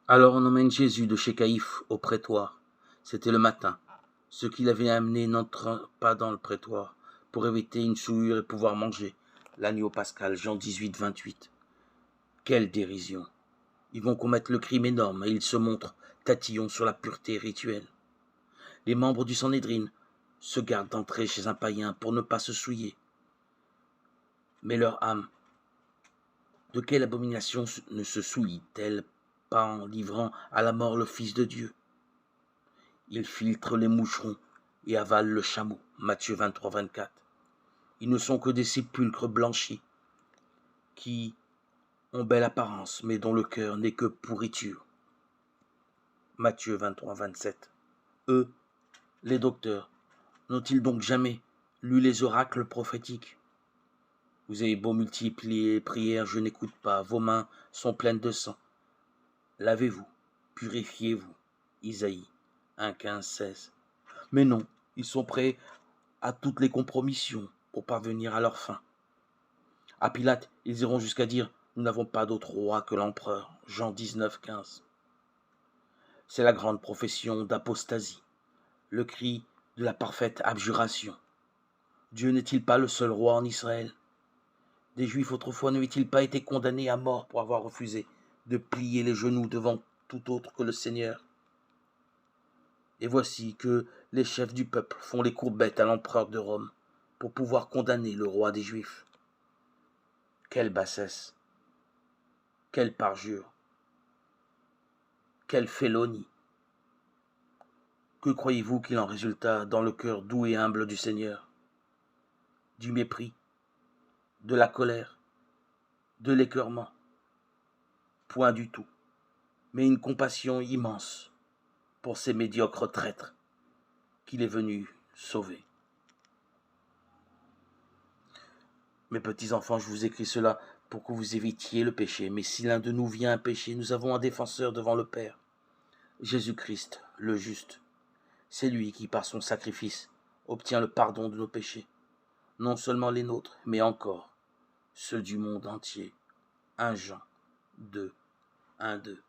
Alors on emmène Jésus de chez Caïphe au prétoire. C'était le matin. Ceux qui l'avaient amené n'entrent pas dans le prétoire pour éviter une souillure et pouvoir manger l'agneau pascal, Jean 18, 28. Quelle dérision! Ils vont commettre le crime énorme et ils se montrent tatillons sur la pureté rituelle. Les membres du Sanhédrin se gardent d'entrer chez un païen pour ne pas se souiller. Mais leur âme, de quelle abomination ne se souille-t-elle pas en livrant à la mort le Fils de Dieu? Ils filtrent les moucherons et avalent le chameau, Matthieu 23, 24. Ils ne sont que des sépulcres blanchis qui ont belle apparence, mais dont le cœur n'est que pourriture. Matthieu 23, 27. Eux, les docteurs, n'ont-ils donc jamais lu les oracles prophétiques? Vous avez beau multiplier les prières, je n'écoute pas, vos mains sont pleines de sang. Lavez-vous, purifiez-vous. Isaïe 1, 15, 16. Mais non, ils sont prêts à toutes les compromissions pour parvenir à leur fin. À Pilate, ils iront jusqu'à dire « Nous n'avons pas d'autre roi que l'empereur » Jean 19, 15. C'est la grande profession d'apostasie, le cri de la parfaite abjuration. Dieu n'est-il pas le seul roi en Israël? Des Juifs autrefois n'avaient-ils pas été condamnés à mort pour avoir refusé de plier les genoux devant tout autre que le Seigneur? Et voici que les chefs du peuple font les courbettes à l'empereur de Rome pour pouvoir condamner le roi des Juifs. Quelle bassesse! Quelle parjure! Quelle félonie! Que croyez-vous qu'il en résulta dans le cœur doux et humble du Seigneur? Du mépris, de la colère, de l'écœurement? Point du tout, mais une compassion immense pour ces médiocres traîtres qu'il est venu sauver. Mes petits enfants, je vous écris cela pour que vous évitiez le péché, mais si l'un de nous vient à pécher, nous avons un défenseur devant le Père, Jésus-Christ, le juste. C'est lui qui, par son sacrifice, obtient le pardon de nos péchés, non seulement les nôtres, mais encore ceux du monde entier. 1 Jean 2, 1, 2.